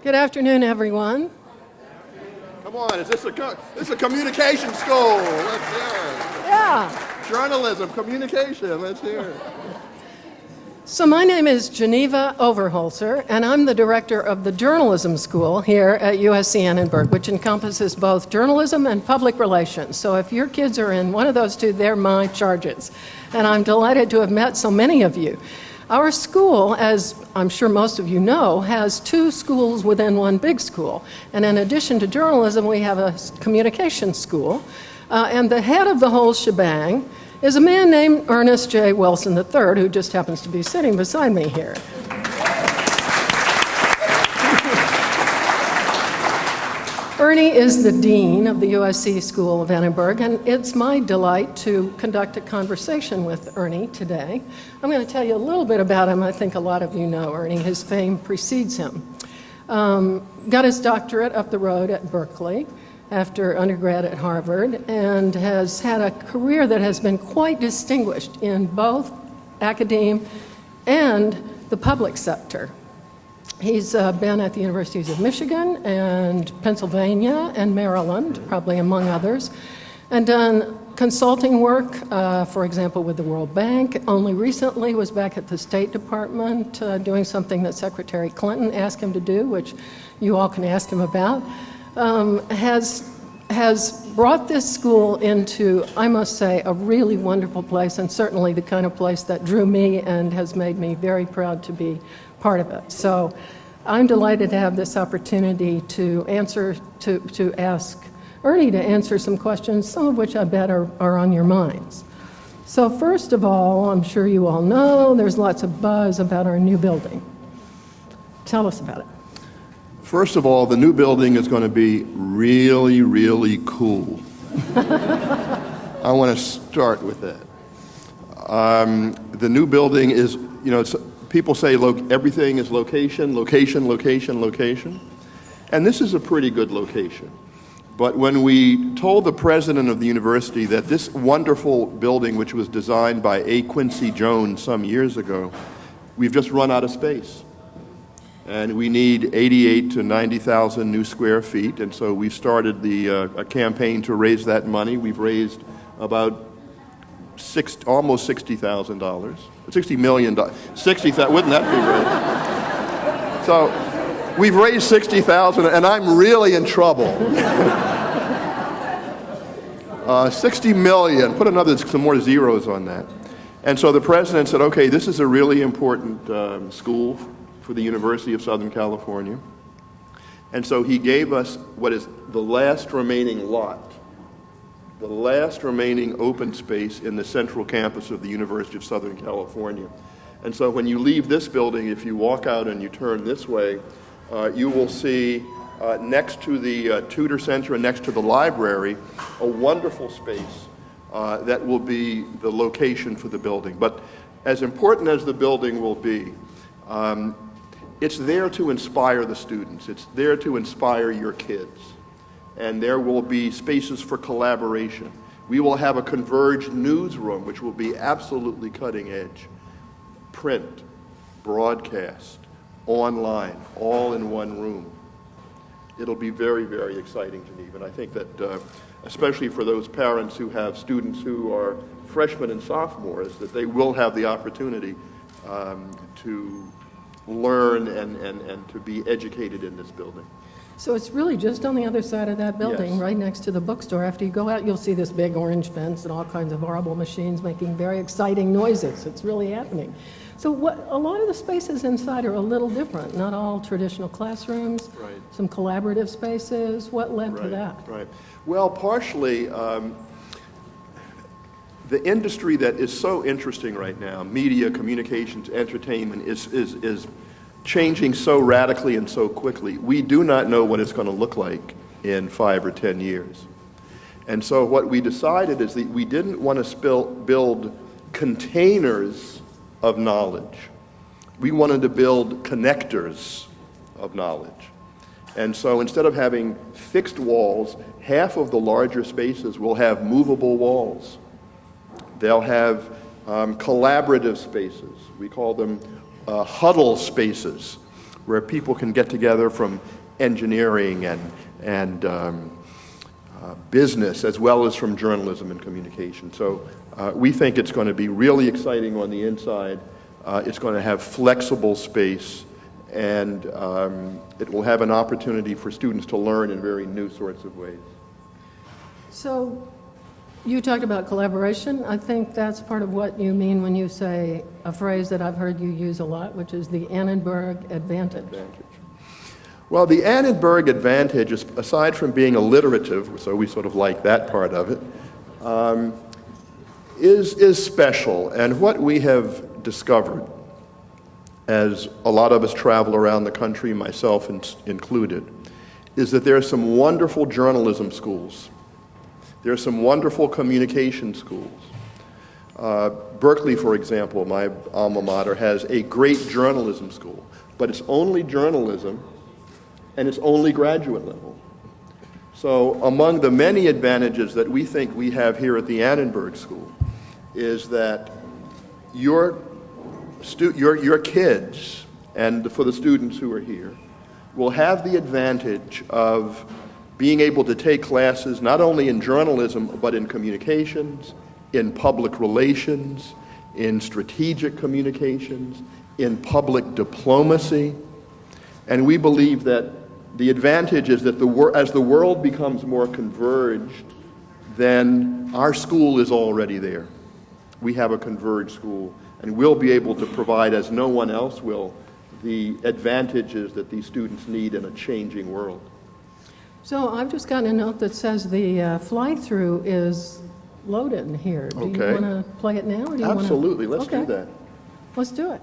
Good afternoon, everyone. Come on, this is a communication school. Let's hear it. Yeah. Journalism, communication, let's hear it. So my name is Geneva Overholser, and I'm the director of the Journalism School here at USC Annenberg, which encompasses both journalism and public relations. So if your kids are in one of those two, they're my charges. And I'm delighted to have met so many of you. Our school, as I'm sure most of you know, has two schools within one big school. And in addition to journalism, we have a communications school. And the head of the whole shebang is a man named Ernest J. Wilson III, who just happens to be sitting beside me here. Ernie is the dean of the USC School of Annenberg, and it's my delight to conduct a conversation with Ernie today. I'm going to tell you a little bit about him. I think a lot of you know Ernie. His fame precedes him. Got his doctorate up the road at Berkeley after undergrad at Harvard, and has had a career that has been quite distinguished in both academe and the public sector. He's been at the Universities of Michigan and Pennsylvania and Maryland, probably among others, and done consulting work, for example, with the World Bank. Only recently was back at the State Department doing something that Secretary Clinton asked him to do, which you all can ask him about. Has brought this school into, I must say, a really wonderful place, and certainly the kind of place that drew me and has made me very proud to be part of it. So I'm delighted to have this opportunity to ask Ernie to answer some questions, some of which I bet are on your minds. So first of all, I'm sure you all know there's lots of buzz about our new building. Tell us about it. First of all, the new building is going to be really, really cool. I want to start with that. The new building is, people say everything is location, location, location, location. And this is a pretty good location. But when we told the president of the university that this wonderful building, which was designed by A. Quincy Jones some years ago, we've just run out of space. And we need 88 to 90,000 new square feet. And so we've started a campaign to raise that money. We've raised about almost $60,000, $60 million. Wouldn't that be great? So we've raised 60,000, and I'm really in trouble. 60 million. Put some more zeros on that. And so the president said, "Okay, this is a really important school for the University of Southern California." And so he gave us what is the last remaining lot, the last remaining open space in the central campus of the University of Southern California. And so when you leave this building, if you walk out and you turn this way, you will see next to the Tudor Center and next to the library, a wonderful space that will be the location for the building. But as important as the building will be, it's there to inspire the students. It's there to inspire your kids. And there will be spaces for collaboration. We will have a converged newsroom, which will be absolutely cutting edge. Print, broadcast, online, all in one room. It'll be very, very exciting, Geneva. And I think that, especially for those parents who have students who are freshmen and sophomores, that they will have the opportunity to learn and to be educated in this building. So it's really just on the other side of that building, Yes. right next to the bookstore. After you go out, you'll see this big orange fence and all kinds of horrible machines making very exciting noises. It's really happening. So a lot of the spaces inside are a little different. Not all traditional classrooms, Right. some collaborative spaces. What led to that? Right. Well, partially, the industry that is so interesting right now, media, communications, entertainment, is changing so radically and so quickly. We do not know what it's going to look like in 5 or 10 years. And so what we decided is that we didn't want to build containers of knowledge. We wanted to build connectors of knowledge. And so instead of having fixed walls, half of the larger spaces will have movable walls. They'll have collaborative spaces. We call them huddle spaces, where people can get together from engineering and business, as well as from journalism and communication. So we think it's going to be really exciting on the inside. It's going to have flexible space, and it will have an opportunity for students to learn in very new sorts of ways. So you talked about collaboration. I think that's part of what you mean when you say a phrase that I've heard you use a lot, which is the Annenberg Advantage. Well, the Annenberg Advantage, aside from being alliterative, so we sort of like that part of it, is special. And what we have discovered, as a lot of us travel around the country, myself included, is that there are some wonderful journalism schools. There are some wonderful communication schools. Berkeley, for example, my alma mater, has a great journalism school, but it's only journalism and it's only graduate level. So among the many advantages that we think we have here at the Annenberg School is that your kids, and for the students who are here, will have the advantage of being able to take classes not only in journalism, but in communications, in public relations, in strategic communications, in public diplomacy. And we believe that the advantage is that as the world becomes more converged, then our school is already there. We have a converged school, and we'll be able to provide, as no one else will, the advantages that these students need in a changing world. So I've just gotten a note that says the fly-through is loaded in here. Do you want to play it now? Or do you Absolutely. Let's do that. Let's do it.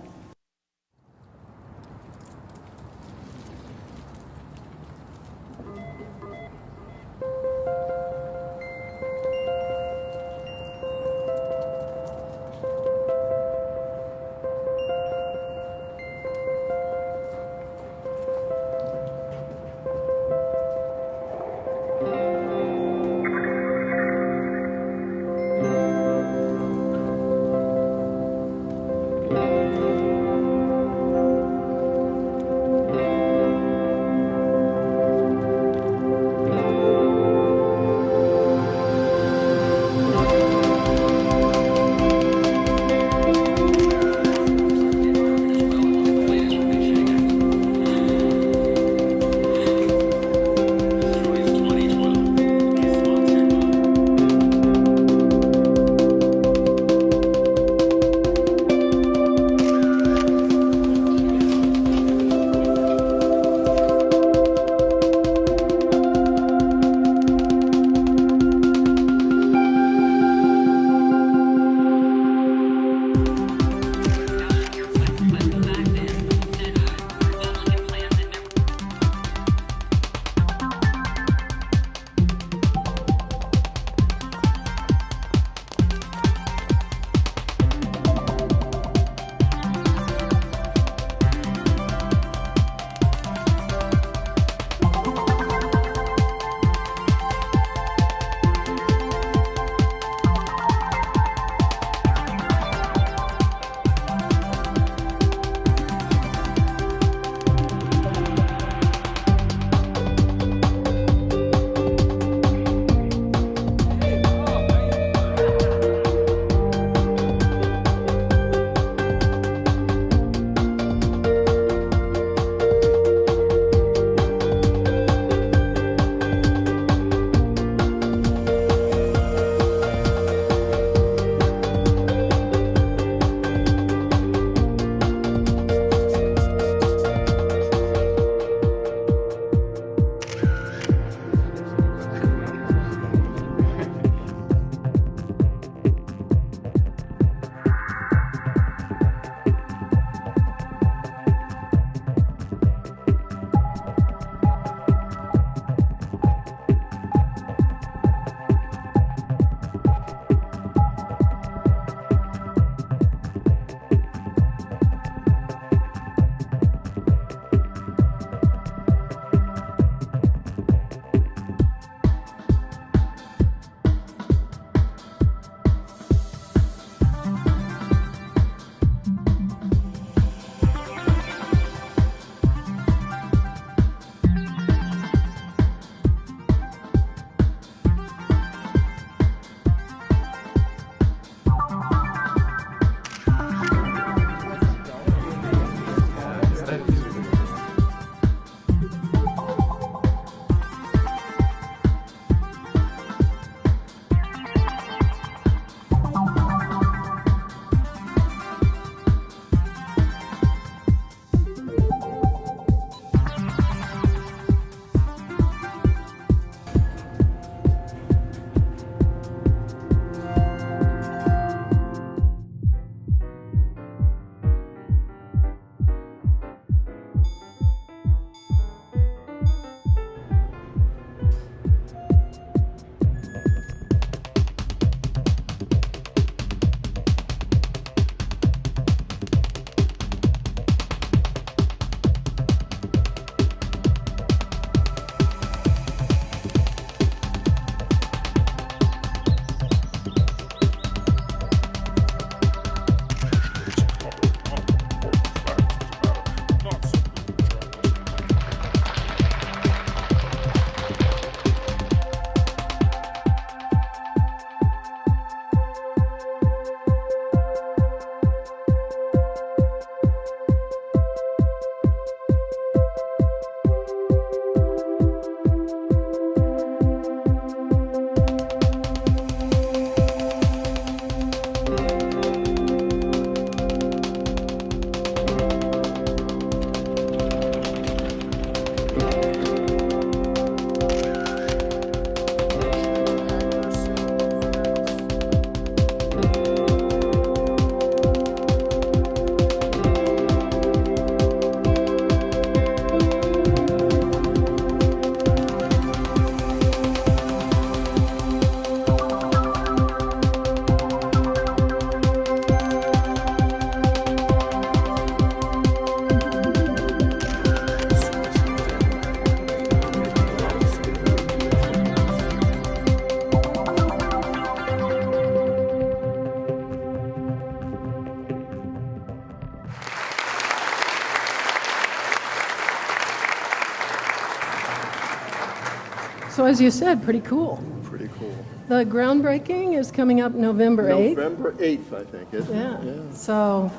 So as you said, pretty cool. Pretty cool. The groundbreaking is coming up November 8th. November 8th, I think, isn't it? Yeah. So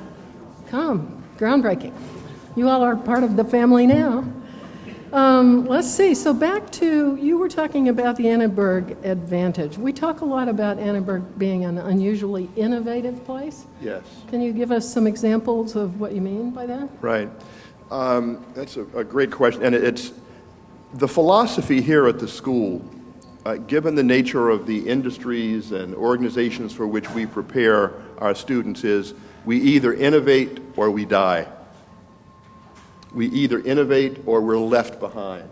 come, groundbreaking. You all are part of the family now. Let's see. So back to, you were talking about the Annenberg Advantage. We talk a lot about Annenberg being an unusually innovative place. Yes. Can you give us some examples of what you mean by that? Right. That's a great question. And it's the philosophy here at the school, given the nature of the industries and organizations for which we prepare our students, is we either innovate or we die. We either innovate or we're left behind.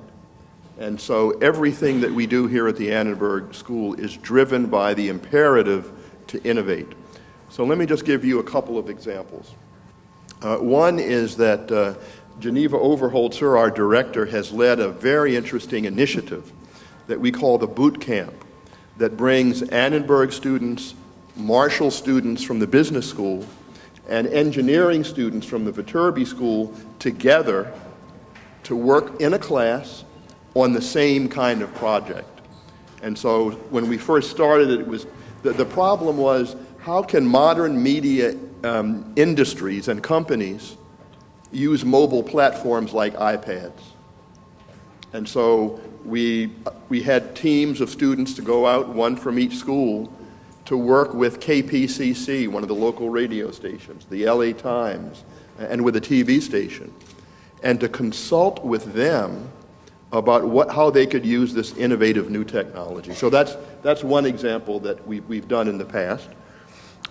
And so everything that we do here at the Annenberg School is driven by the imperative to innovate. So let me just give you a couple of examples. One is that Geneva Overholser, our director, has led a very interesting initiative that we call the Boot Camp, that brings Annenberg students, Marshall students from the business school, and engineering students from the Viterbi School together to work in a class on the same kind of project. And so when we first started, it was the problem was, how can modern media industries and companies use mobile platforms like iPads? And so we had teams of students to go out, one from each school, to work with KPCC, one of the local radio stations, the LA Times, and with a TV station, and to consult with them about how they could use this innovative new technology. So that's one example that we've done in the past.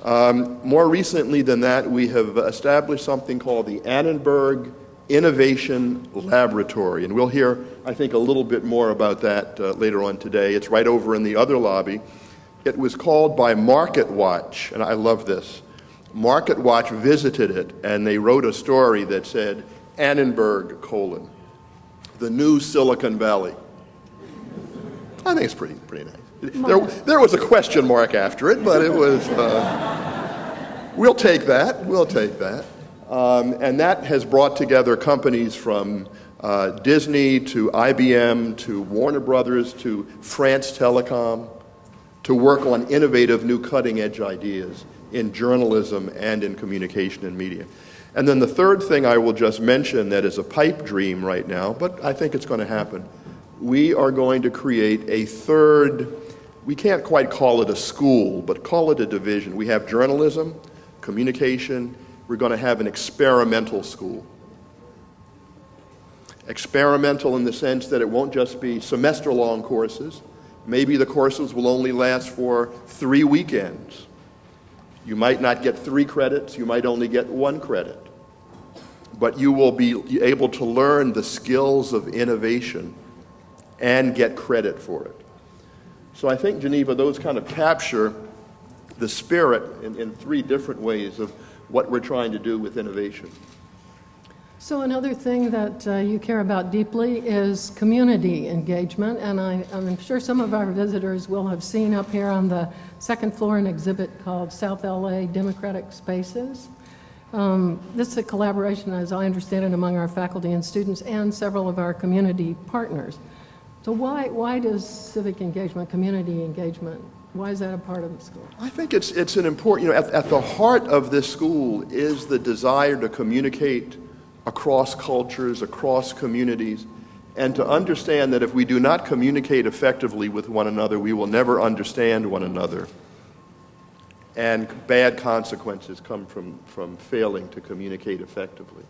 More recently than that, we have established something called the Annenberg Innovation Laboratory, and we'll hear, I think, a little bit more about that later on today. It's right over in the other lobby. It was called by MarketWatch, and I love this. MarketWatch visited it, and they wrote a story that said, Annenberg, the new Silicon Valley. I think it's pretty nice. There was a question mark after it, but it was, we'll take that. And that has brought together companies from Disney to IBM to Warner Brothers to France Telecom to work on innovative new cutting-edge ideas in journalism and in communication and media. And then the third thing I will just mention that is a pipe dream right now, but I think it's going to happen. We are going to create a third, we can't quite call it a school, but call it a division. We have journalism, communication. We're going to have an experimental school. Experimental in the sense that it won't just be semester-long courses. Maybe the courses will only last for 3 weekends. You might not get 3 credits, you might only get 1 credit. But you will be able to learn the skills of innovation and get credit for it. So I think, Geneva, those kind of capture the spirit in 3 different ways of what we're trying to do with innovation. So another thing that you care about deeply is community engagement, and I'm sure some of our visitors will have seen up here on the second floor an exhibit called South LA Democratic Spaces. This is a collaboration, as I understand it, among our faculty and students and several of our community partners. So why does civic engagement, community engagement, why is that a part of the school? I think it's an important, at the heart of this school is the desire to communicate across cultures, across communities, and to understand that if we do not communicate effectively with one another, we will never understand one another. And bad consequences come from failing to communicate effectively.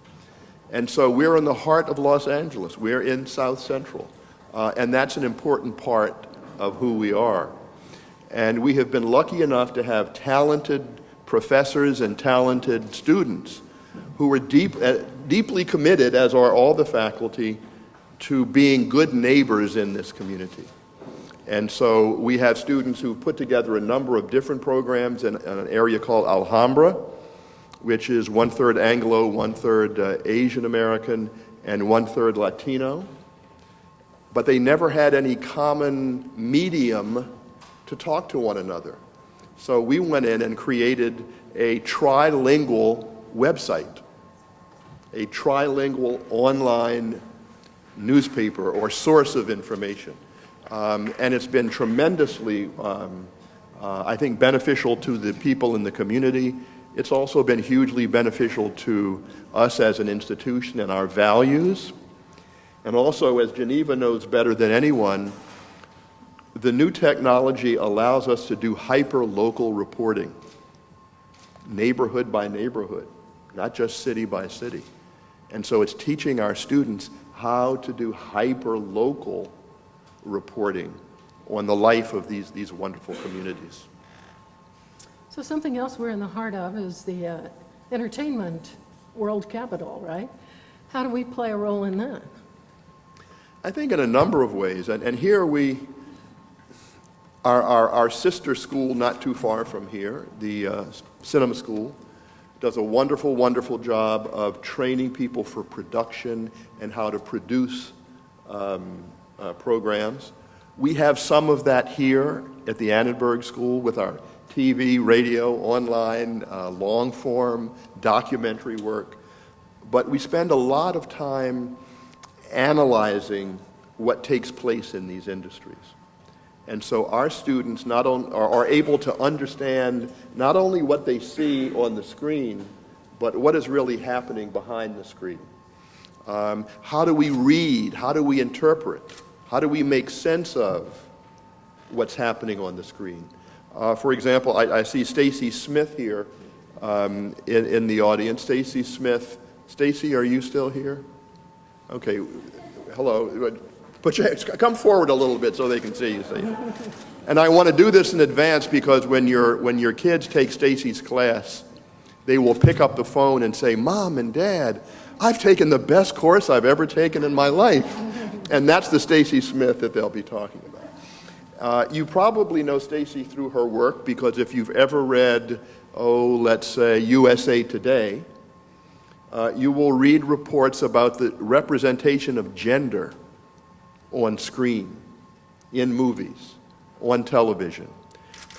And so we're in the heart of Los Angeles. We're in South Central. And that's an important part of who we are. And we have been lucky enough to have talented professors and talented students who are deeply committed, as are all the faculty, to being good neighbors in this community. And so we have students who've put together a number of different programs in an area called Alhambra, which is 1/3 Anglo, 1/3 Asian American, and 1/3 Latino. But they never had any common medium to talk to one another. So we went in and created a trilingual website, a trilingual online newspaper or source of information. And it's been tremendously, I think, beneficial to the people in the community. It's also been hugely beneficial to us as an institution and our values. And also, as Geneva knows better than anyone, the new technology allows us to do hyper-local reporting, neighborhood by neighborhood, not just city by city. And so it's teaching our students how to do hyper-local reporting on the life of these wonderful communities. So something else we're in the heart of is the entertainment world capital, right? How do we play a role in that? I think in a number of ways, and here our sister school not too far from here, the cinema school, does a wonderful, wonderful job of training people for production and how to produce programs. We have some of that here at the Annenberg School with our TV, radio, online, long-form documentary work. But we spend a lot of time analyzing what takes place in these industries. And so our students are able to understand not only what they see on the screen, but what is really happening behind the screen. How do we read? How do we interpret? How do we make sense of what's happening on the screen? For example, I see Stacy Smith here in the audience. Stacy Smith. Stacy, are you still here? Okay. Hello. Come forward a little bit so they can see you. And I want to do this in advance because when your kids take Stacy's class, they will pick up the phone and say, "Mom and Dad, I've taken the best course I've ever taken in my life." And that's the Stacy Smith that they'll be talking about. You probably know Stacy through her work because if you've ever read, let's say USA Today, you will read reports about the representation of gender on screen, in movies, on television.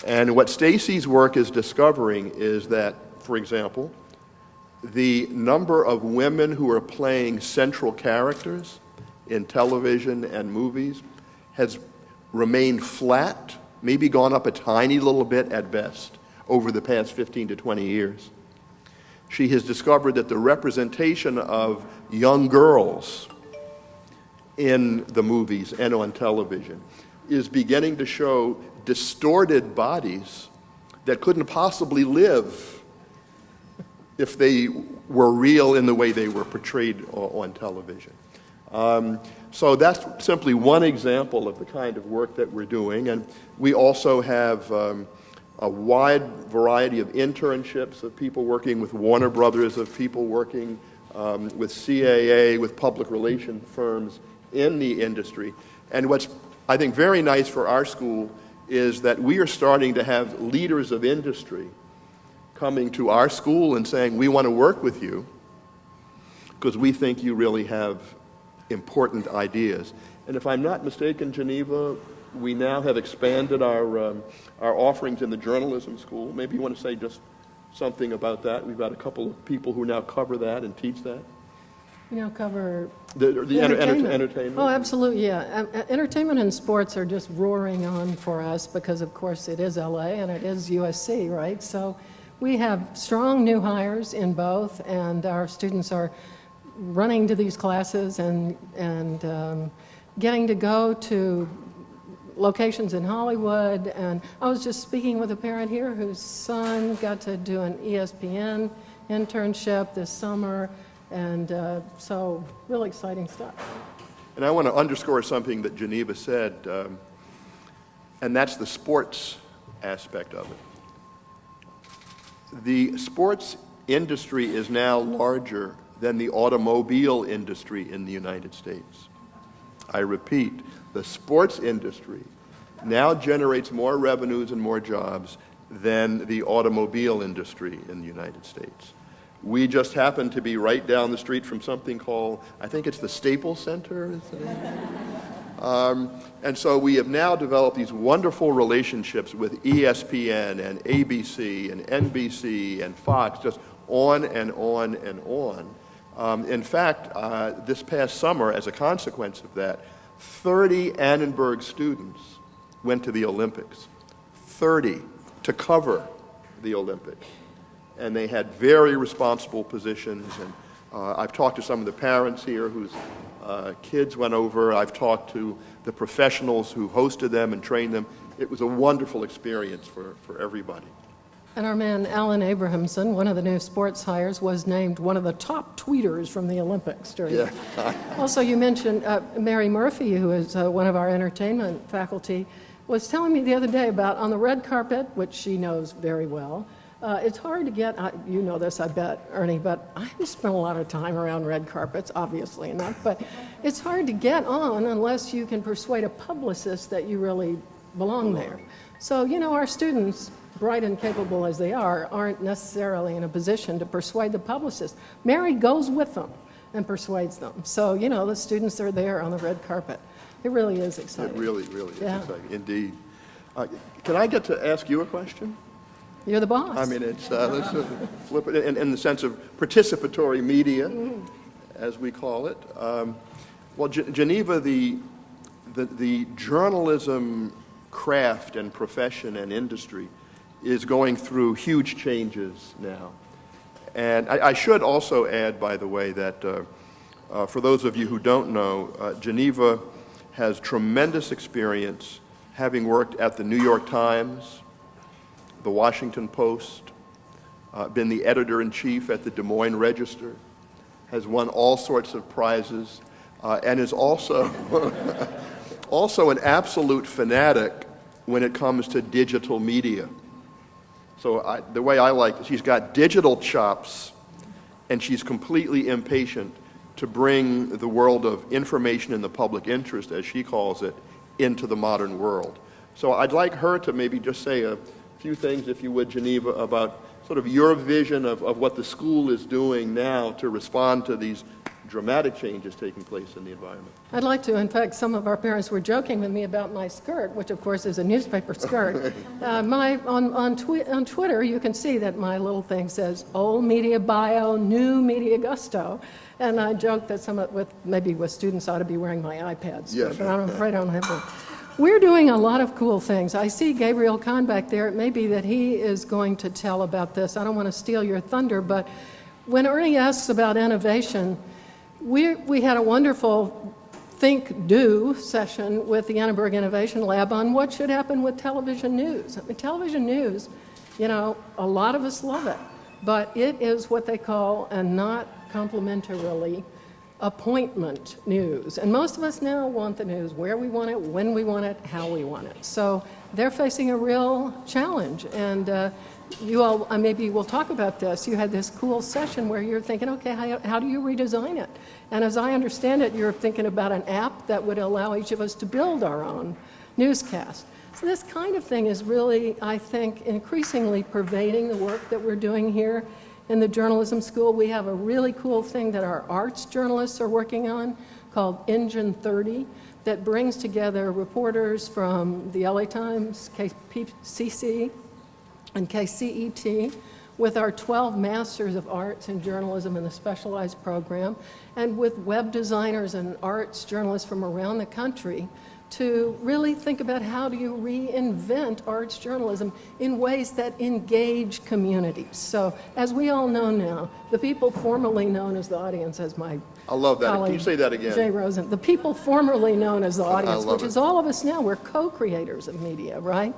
And what Stacy's work is discovering is that, for example, the number of women who are playing central characters in television and movies has remained flat, maybe gone up a tiny little bit at best over the past 15 to 20 years. She has discovered that the representation of young girls in the movies and on television is beginning to show distorted bodies that couldn't possibly live if they were real in the way they were portrayed on television. So that's simply one example of the kind of work that we're doing. And we also have a wide variety of internships of people working with Warner Brothers, of people working with CAA, with public relation firms in the industry. And what's, I think, very nice for our school is that we are starting to have leaders of industry coming to our school and saying, "We want to work with you because we think you really have important ideas." And if I'm not mistaken, Geneva, we now have expanded our offerings in the journalism school. Maybe you want to say just something about that. We've got a couple of people who now cover that and teach that. We now cover The entertainment. Oh, absolutely, yeah. Entertainment and sports are just roaring on for us because, of course, it is LA and it is USC, right? So we have strong new hires in both, and our students are running to these classes and getting to go to locations in Hollywood. And I was just speaking with a parent here whose son got to do an ESPN internship this summer. And so really exciting stuff. And I want to underscore something that Geneva said, and that's the sports aspect of it. The sports industry is now larger than the automobile industry in the United States. I repeat, the sports industry now generates more revenues and more jobs than the automobile industry in the United States. We just happen to be right down the street from something called, I think it's the Staples Center, is the name? And so we have now developed these wonderful relationships with ESPN and ABC and NBC and Fox, just on and on and on. In fact, this past summer, as a consequence of that, 30 Annenberg students went to the Olympics, 30 to cover the Olympics. And they had very responsible positions. And I've talked to some of the parents here whose kids went over. I've talked to the professionals who hosted them and trained them. It was a wonderful experience for everybody. And our man, Alan Abrahamson, one of the new sports hires, was named one of the top tweeters from the Olympics during it. Also, you mentioned Mary Murphy, who is one of our entertainment faculty, was telling me the other day about on the red carpet, which she knows very well. It's hard to get, you know this, I bet, Ernie, but I haven't spent a lot of time around red carpets, obviously enough, but it's hard to get on unless you can persuade a publicist that you really belong there. So, you know, our students, bright and capable as they are, aren't necessarily in a position to persuade the publicist. Mary goes with them and persuades them. So, you know, the students are there on the red carpet. It really is exciting. It really, really is exciting, indeed. Can I get to ask you a question? You're the boss. I mean, it's, let's flip it in the sense of participatory media, as we call it. Well, Geneva, the journalism craft and profession and industry is going through huge changes now. And I should also add, by the way, that for those of you who don't know, Geneva has tremendous experience having worked at the New York Times, the Washington Post, been the editor-in-chief at the Des Moines Register, has won all sorts of prizes, and is also, also an absolute fanatic when it comes to digital media. So the way I like it, she's got digital chops, and she's completely impatient to bring the world of information in the public interest, as she calls it, into the modern world. So I'd like her to maybe just say a few things, if you would, Geneva, about sort of your vision of what the school is doing now to respond to these dramatic changes taking place in the environment. I'd like to. In fact, some of our parents were joking with me about my skirt, which of course is a newspaper skirt. On Twitter, you can see that my little thing says, old media bio, new media gusto. And I joke that maybe with students ought to be wearing my iPad skirt, but I'm afraid I don't have one. We're doing a lot of cool things. I see Gabriel Kahn back there. It may be that he is going to tell about this. I don't want to steal your thunder, but when Ernie asks about innovation, we had a wonderful think-do session with the Annenberg Innovation Lab on what should happen with television news. I mean, television news, you know, a lot of us love it, but it is what they call, and not complimentarily, appointment news. And most of us now want the news where we want it, when we want it, how we want it. So they're facing a real challenge. And you all, maybe we'll talk about this. You had this cool session where you're thinking, okay, how do you redesign it? And as I understand it, you're thinking about an app that would allow each of us to build our own newscast. So this kind of thing is really, I think, increasingly pervading the work that we're doing here in the journalism school. We have a really cool thing that our arts journalists are working on called Engine 30 that brings together reporters from the LA Times, KPCC, and KCET with our 12 Masters of Arts in Journalism in the specialized program, and with web designers and arts journalists from around the country to really think about how do you reinvent arts journalism in ways that engage communities. So, as we all know now, the people formerly known as the audience, as my I love that. Can you say that again? Jay Rosen, the people formerly known as the audience, which it. is all of us now, we're co-creators of media, right?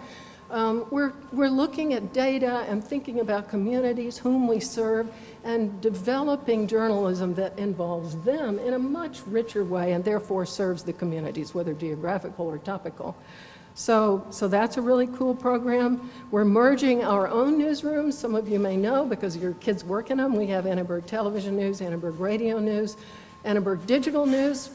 We're looking at data and thinking about communities, whom we serve, and developing journalism that involves them in a much richer way and therefore serves the communities, whether geographical or topical. So that's a really cool program. We're merging our own newsrooms. Some of you may know because your kids work in them. We have Annenberg Television News, Annenberg Radio News, Annenberg Digital News,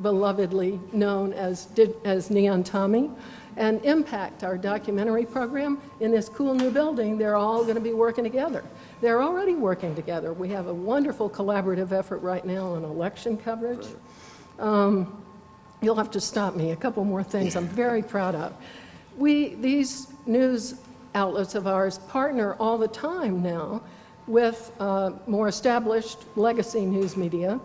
belovedly known as Neon Tommy, and Impact, our documentary program, in this cool new building. They're all going to be working together. They're already working together. We have a wonderful collaborative effort right now on election coverage. You'll have to stop me. A couple more things I'm very proud of. These news outlets of ours partner all the time now with more established legacy news media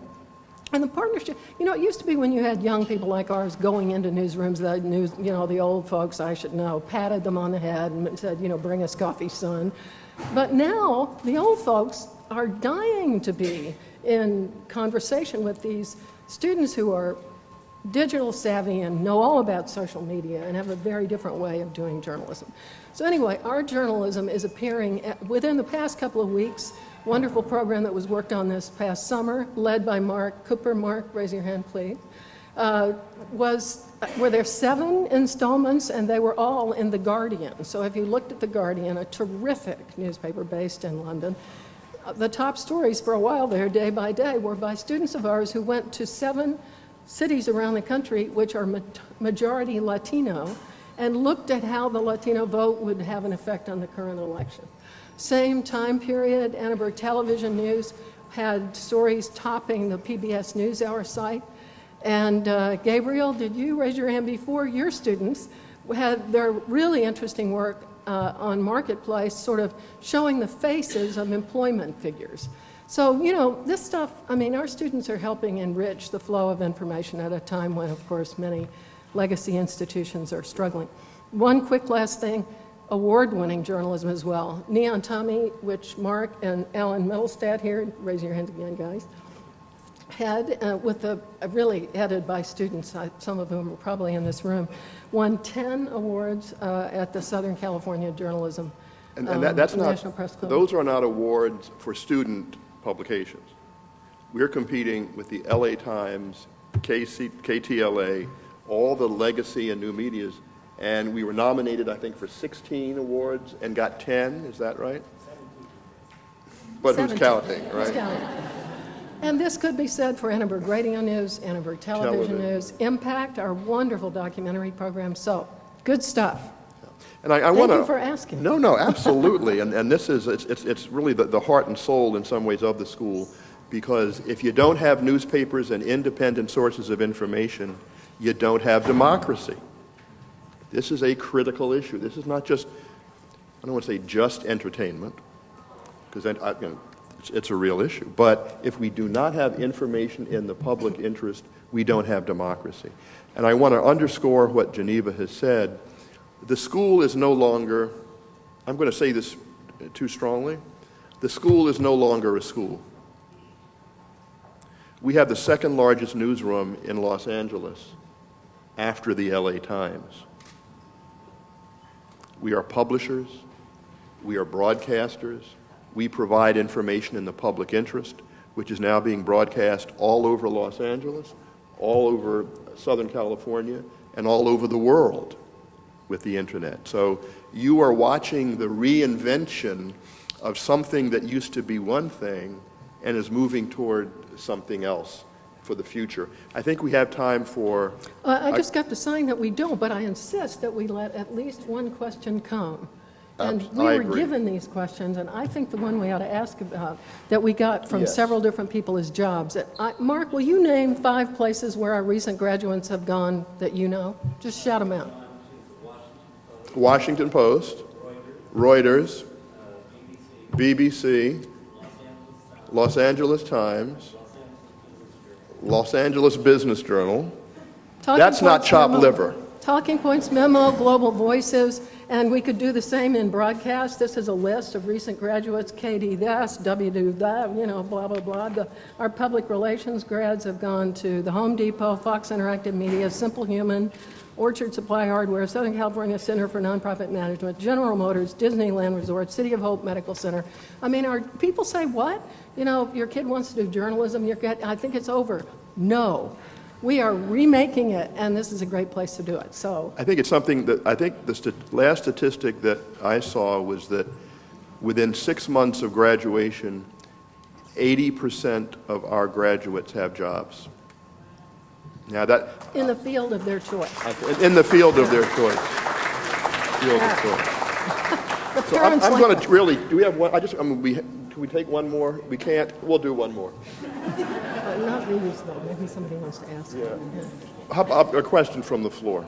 And the partnership, you know, it used to be when you had young people like ours going into newsrooms, the old folks, I should know, patted them on the head and said, you know, bring us coffee, son. But now the old folks are dying to be in conversation with these students who are digital savvy and know all about social media and have a very different way of doing journalism. So anyway, our journalism is appearing within the past couple of weeks. Wonderful program that was worked on this past summer, led by Mark Cooper. Mark, raise your hand, please. Were there 7 installments, and they were all in The Guardian. So if you looked at The Guardian, a terrific newspaper based in London, the top stories for a while there, day by day, were by students of ours who went to 7 cities around the country, which are majority Latino, and looked at how the Latino vote would have an effect on the current election. Same time period, Annenberg Television News had stories topping the PBS NewsHour site. And Gabriel, did you raise your hand before? Your students had their really interesting work on Marketplace, sort of showing the faces of employment figures. So, you know, this stuff, I mean, our students are helping enrich the flow of information at a time when, of course, many legacy institutions are struggling. One quick last thing. Award-winning journalism as well. Neon Tommy, which Mark and Alan Middlestad here, raise your hands again, guys, had, really headed by students, some of whom are probably in this room, won 10 awards at the Southern California Journalism And that's National not, Press Club. those are not awards for student publications. We're competing with the LA Times, KTLA, all the legacy and new medias. And we were nominated, I think, for 16 awards and got 10, is that right? 17. But 17. Who's counting, right? Who's counting? And this could be said for Annenberg Radio News, Annenberg Television News, Impact, our wonderful documentary program. So, good stuff. And I Thank want to. you for asking. No, absolutely. and this is, it's really the heart and soul in some ways of the school, because if you don't have newspapers and independent sources of information, you don't have democracy. This is a critical issue. This is not just, I don't want to say just entertainment, because it's a real issue. But if we do not have information in the public interest, we don't have democracy. And I want to underscore what Geneva has said. The school is no longer, I'm going to say this too strongly, the school is no longer a school. We have the second largest newsroom in Los Angeles after the LA Times. We are publishers, we are broadcasters, we provide information in the public interest, which is now being broadcast all over Los Angeles, all over Southern California, and all over the world with the internet. So you are watching the reinvention of something that used to be one thing and is moving toward something else for the future. I think we have time for... I just got the sign that we don't, but I insist that we let at least one question come. And we were given these questions, and I think the one we ought to ask about that we got from several different people is jobs. Mark, will you name 5 places where our recent graduates have gone that you know? Just shout them out. Washington Post, Reuters, BBC, Los Angeles Times, Los Angeles Business Journal. That's not chopped liver. Talking Points Memo, Global Voices, and we could do the same in broadcast. This is a list of recent graduates, KD this, WD that, you know, blah, blah, blah. Our public relations grads have gone to the Home Depot, Fox Interactive Media, Simple Human, Orchard Supply Hardware, Southern California Center for Nonprofit Management, General Motors, Disneyland Resort, City of Hope Medical Center. I mean, people say, what? You know, your kid wants to do journalism, I think it's over. No. We are remaking it, and this is a great place to do it. So I think it's something that, I think the last statistic that I saw was that within 6 months of graduation, 80% of our graduates have jobs. Now that... in the field of their choice. In the field of their choice. Field of choice. So I'm going to really, do we have one? Can we take one more? We can't? We'll do one more. Not these, though. Maybe somebody wants to ask. Yeah. How about a question from the floor?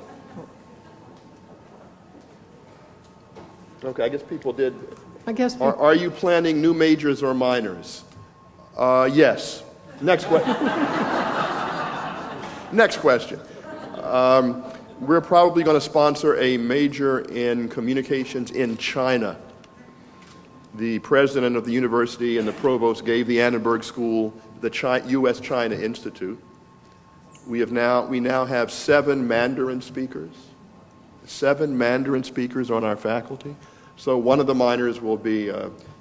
Okay, I guess people did. I guess. Are you planning new majors or minors? Yes. Next question. Next question. We're probably going to sponsor a major in communications in China. The president of the university and the provost gave the Annenberg School the U.S.-China Institute. We now have 7 Mandarin speakers. 7 Mandarin speakers on our faculty. So one of the minors will be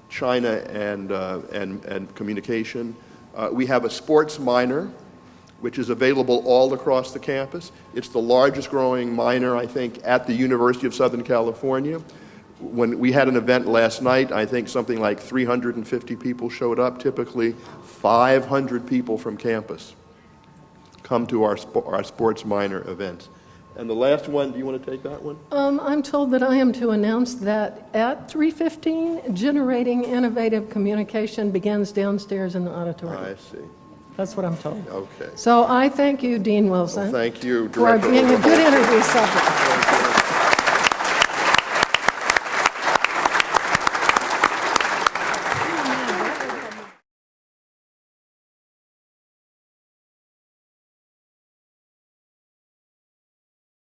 China and communication. We have a sports minor, which is available all across the campus. It's the largest growing minor, I think, at the University of Southern California. When we had an event last night, I think something like 350 people showed up. Typically, 500 people from campus come to our sports minor events. And the last one, do you want to take that one? I'm told that I am to announce that at 3:15, Generating Innovative Communication begins downstairs in the auditorium. I see. That's what I'm told. Okay. So I thank you, Dean Wilson, Well, thank you, for Director being a Overholser. good interview subject.